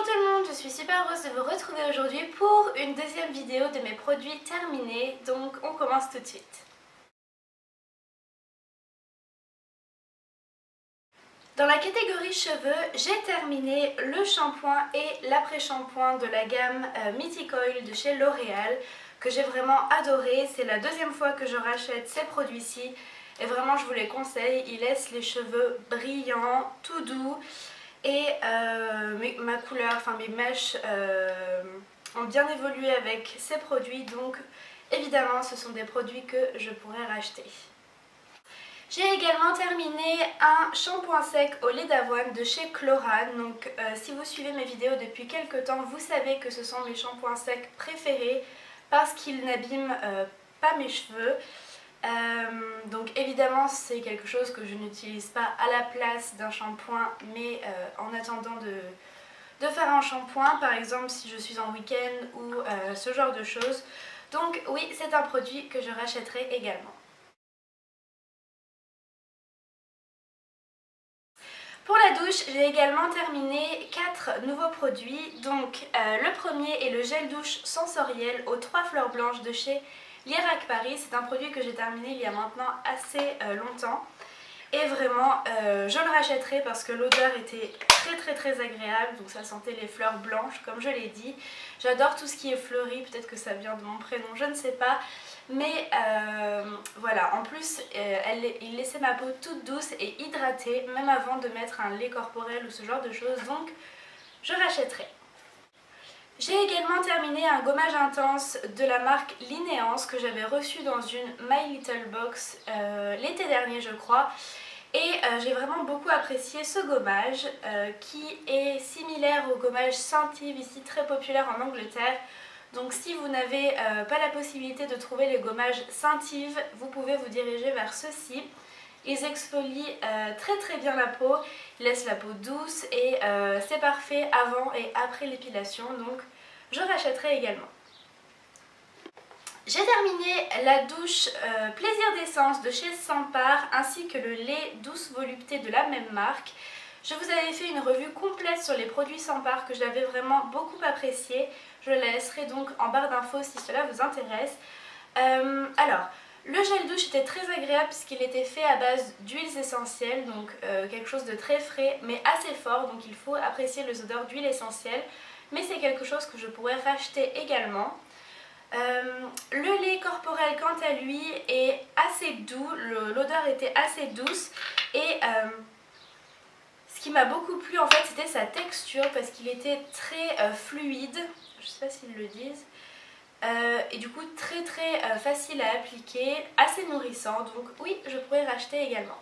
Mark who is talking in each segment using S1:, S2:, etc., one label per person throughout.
S1: tout le monde, je suis super heureuse de vous retrouver aujourd'hui pour une deuxième vidéo de mes produits terminés, donc on commence tout de suite. Dans la catégorie cheveux, j'ai terminé le shampoing et l'après-shampoing de la gamme Mythic Oil de chez L'Oréal que j'ai vraiment adoré. C'est la deuxième fois que je rachète ces produits-ci et vraiment je vous les conseille. Ils laissent les cheveux brillants, tout doux et ma couleur, enfin mes mèches ont bien évolué avec ces produits, donc évidemment ce sont des produits que je pourrais racheter. J'ai également terminé un shampoing sec au lait d'avoine de chez Chlorane. Donc si vous suivez mes vidéos depuis quelques temps, vous savez que ce sont mes shampoings secs préférés parce qu'ils n'abîment pas mes cheveux. Donc évidemment c'est quelque chose que je n'utilise pas à la place d'un shampoing, mais en attendant de faire un shampoing, par exemple si je suis en week-end ou ce genre de choses. Donc oui, c'est un produit que je rachèterai également. Pour la douche, j'ai également terminé 4 nouveaux produits. Donc le premier est le gel douche sensoriel aux 3 fleurs blanches de chez Lierac Paris. C'est un produit que j'ai terminé il y a maintenant assez longtemps. Et vraiment, je le rachèterai parce que l'odeur était très agréable. Donc ça sentait les fleurs blanches comme je l'ai dit. J'adore tout ce qui est fleuri, peut-être que ça vient de mon prénom, je ne sais pas. Mais voilà, en plus il laissait ma peau toute douce et hydratée, même avant de mettre un lait corporel ou ce genre de choses, donc je rachèterai. J'ai également terminé un gommage intense de la marque Linéance que j'avais reçu dans une My Little Box l'été dernier je crois. Et j'ai vraiment beaucoup apprécié ce gommage qui est similaire au gommage Scentive ici très populaire en Angleterre. Donc si vous n'avez pas la possibilité de trouver les gommages Scentive, vous pouvez vous diriger vers ceux-ci. Ils exfolient très bien la peau, ils laissent la peau douce et c'est parfait avant et après l'épilation, donc je rachèterai également. J'ai terminé la douche Plaisir d'essence de chez Sampar ainsi que le lait douce volupté de la même marque. Je vous avais fait une revue complète sur les produits Sampar que j'avais vraiment beaucoup apprécié. Je la laisserai donc en barre d'infos si cela vous intéresse. Alors, le gel douche était très agréable puisqu'il était fait à base d'huiles essentielles, donc quelque chose de très frais mais assez fort, donc il faut apprécier les odeurs d'huile essentielle. Mais c'est quelque chose que je pourrais racheter également. Le lait corporel quant à lui est assez doux, l'odeur était assez douce et ce qui m'a beaucoup plu en fait c'était sa texture parce qu'il était très fluide, je sais pas s'ils le disent, et du coup très facile à appliquer, assez nourrissant, donc oui je pourrais racheter également.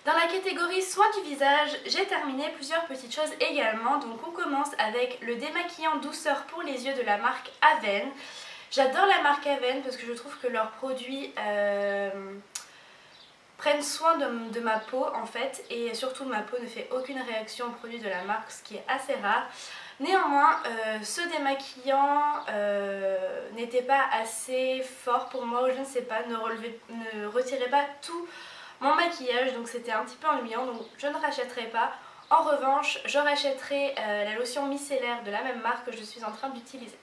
S1: Dans la catégorie soins du visage, j'ai terminé plusieurs petites choses également. Donc on commence avec le démaquillant douceur pour les yeux de la marque Aven. J'adore la marque Aven parce que je trouve que leurs produits prennent soin de ma peau en fait. Et surtout ma peau ne fait aucune réaction aux produits de la marque, ce qui est assez rare. Néanmoins, ce démaquillant n'était pas assez fort pour moi, je ne sais pas, ne retirait pas tout mon maquillage, donc c'était un petit peu ennuyant, donc je ne rachèterai pas. En revanche, je rachèterai la lotion micellaire de la même marque que je suis en train d'utiliser.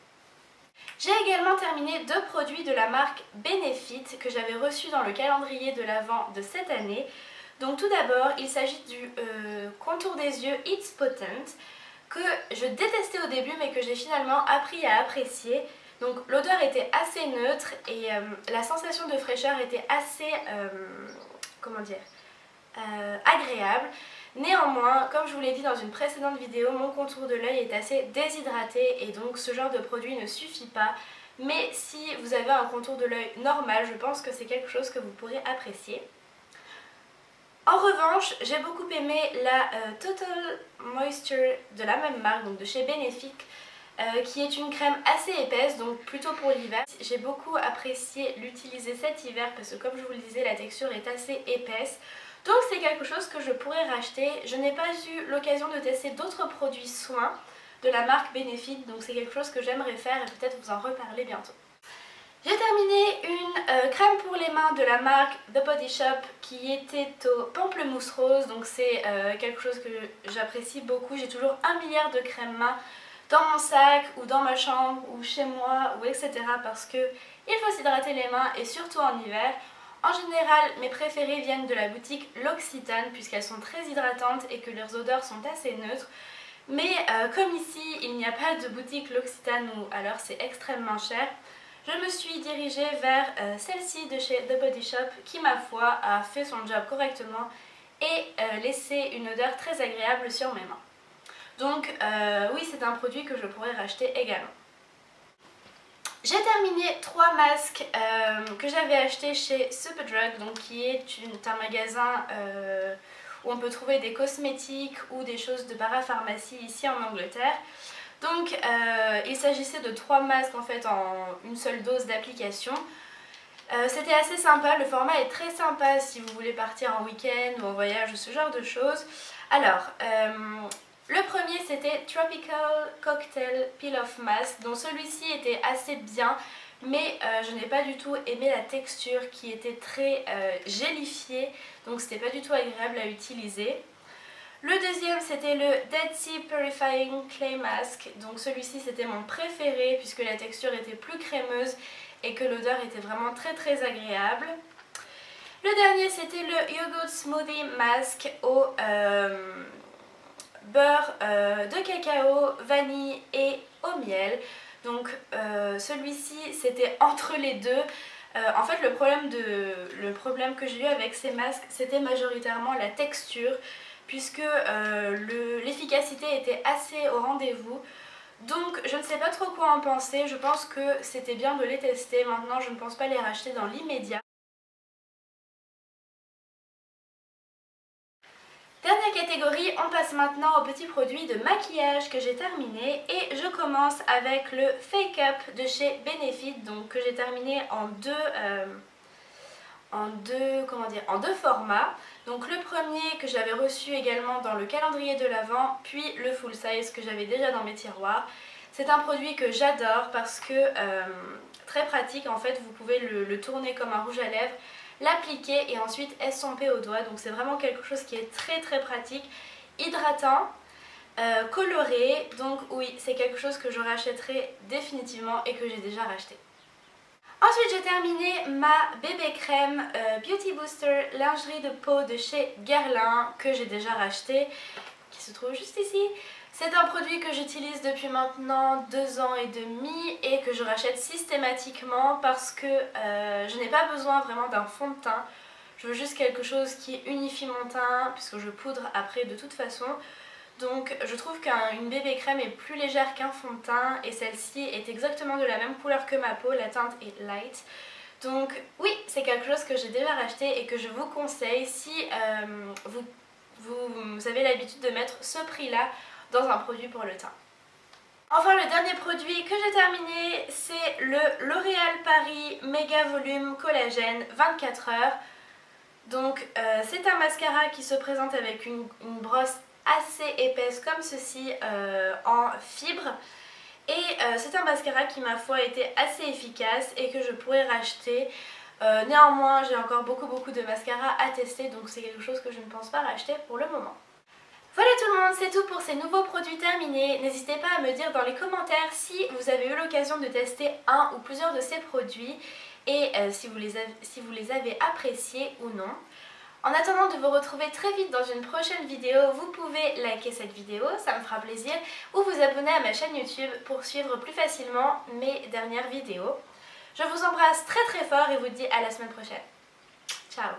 S1: J'ai également terminé 2 produits de la marque Benefit que j'avais reçus dans le calendrier de l'Avent de cette année. Donc tout d'abord, il s'agit du contour des yeux It's Potent que je détestais au début mais que j'ai finalement appris à apprécier. Donc l'odeur était assez neutre et la sensation de fraîcheur était assez agréable. Néanmoins, comme je vous l'ai dit dans une précédente vidéo, mon contour de l'œil est assez déshydraté et donc ce genre de produit ne suffit pas. Mais si vous avez un contour de l'œil normal, je pense que c'est quelque chose que vous pourrez apprécier. En revanche, j'ai beaucoup aimé la Total Moisture de la même marque, donc de chez Benefit, qui est une crème assez épaisse, donc plutôt pour l'hiver. J'ai beaucoup apprécié l'utiliser cet hiver parce que comme je vous le disais, la texture est assez épaisse. Donc c'est quelque chose que je pourrais racheter. Je n'ai pas eu l'occasion de tester d'autres produits soins de la marque Benefit, donc c'est quelque chose que j'aimerais faire et peut-être vous en reparler bientôt. J'ai terminé une crème pour les mains de la marque The Body Shop qui était au pamplemousse rose, donc c'est quelque chose que j'apprécie beaucoup. J'ai toujours 1 milliard de crèmes mains dans mon sac ou dans ma chambre ou chez moi ou etc. parce que il faut s'hydrater les mains et surtout en hiver. En général, mes préférées viennent de la boutique L'Occitane puisqu'elles sont très hydratantes et que leurs odeurs sont assez neutres. Mais comme ici, il n'y a pas de boutique L'Occitane ou alors c'est extrêmement cher, je me suis dirigée vers celle-ci de chez The Body Shop qui, ma foi, a fait son job correctement et laissé une odeur très agréable sur mes mains. Donc oui, c'est un produit que je pourrais racheter également. J'ai terminé 3 masques que j'avais achetés chez Superdrug, donc qui est un magasin où on peut trouver des cosmétiques ou des choses de parapharmacie ici en Angleterre. Donc il s'agissait de 3 masques en fait en une seule dose d'application. C'était assez sympa, le format est très sympa si vous voulez partir en week-end ou en voyage ou ce genre de choses. Alors, le premier c'était Tropical Cocktail Peel-Off Mask, donc celui-ci était assez bien, mais je n'ai pas du tout aimé la texture qui était très gélifiée, donc c'était pas du tout agréable à utiliser. Le deuxième c'était le Dead Sea Purifying Clay Mask, donc celui-ci c'était mon préféré puisque la texture était plus crémeuse et que l'odeur était vraiment très agréable. Le dernier c'était le Yogurt Smoothie Mask au beurre de cacao, vanille et au miel. Donc celui-ci c'était entre les deux. En fait le problème que j'ai eu avec ces masques c'était majoritairement la texture puisque l'efficacité était assez au rendez-vous. Donc je ne sais pas trop quoi en penser, je pense que c'était bien de les tester. Maintenant je ne pense pas les racheter dans l'immédiat. Dernière catégorie, on passe maintenant aux petits produits de maquillage que j'ai terminé et je commence avec le Fake Up de chez Benefit, donc que j'ai terminé en deux formats. Donc le premier que j'avais reçu également dans le calendrier de l'Avent, puis le full size que j'avais déjà dans mes tiroirs. C'est un produit que j'adore parce que très pratique, en fait vous pouvez le tourner comme un rouge à lèvres, l'appliquer et ensuite estomper au doigt. Donc c'est vraiment quelque chose qui est très pratique, hydratant, coloré. Donc oui, c'est quelque chose que je rachèterai définitivement et que j'ai déjà racheté. Ensuite j'ai terminé ma bébé crème Beauty Booster lingerie de peau de chez Guerlain que j'ai déjà racheté, qui se trouve juste ici. C'est un produit que j'utilise depuis maintenant 2 ans et demi et que je rachète systématiquement parce que je n'ai pas besoin vraiment d'un fond de teint. Je veux juste quelque chose qui unifie mon teint puisque je poudre après de toute façon. Donc je trouve qu'une bébé crème est plus légère qu'un fond de teint et celle-ci est exactement de la même couleur que ma peau, la teinte est light. Donc oui, c'est quelque chose que j'ai déjà racheté et que je vous conseille si vous avez l'habitude de mettre ce prix-là dans un produit pour le teint. Enfin le dernier produit que j'ai terminé c'est le L'Oréal Paris Méga Volume Collagène 24 heures. Donc c'est un mascara qui se présente avec une brosse assez épaisse comme ceci en fibre et c'est un mascara qui ma foi était assez efficace et que je pourrais racheter. Néanmoins j'ai encore beaucoup de mascaras à tester, donc c'est quelque chose que je ne pense pas racheter pour le moment. Voilà tout le monde, c'est tout pour ces nouveaux produits terminés. N'hésitez pas à me dire dans les commentaires si vous avez eu l'occasion de tester un ou plusieurs de ces produits et si vous les avez appréciés ou non. En attendant de vous retrouver très vite dans une prochaine vidéo, vous pouvez liker cette vidéo, ça me fera plaisir, ou vous abonner à ma chaîne YouTube pour suivre plus facilement mes dernières vidéos. Je vous embrasse très fort et vous dis à la semaine prochaine. Ciao!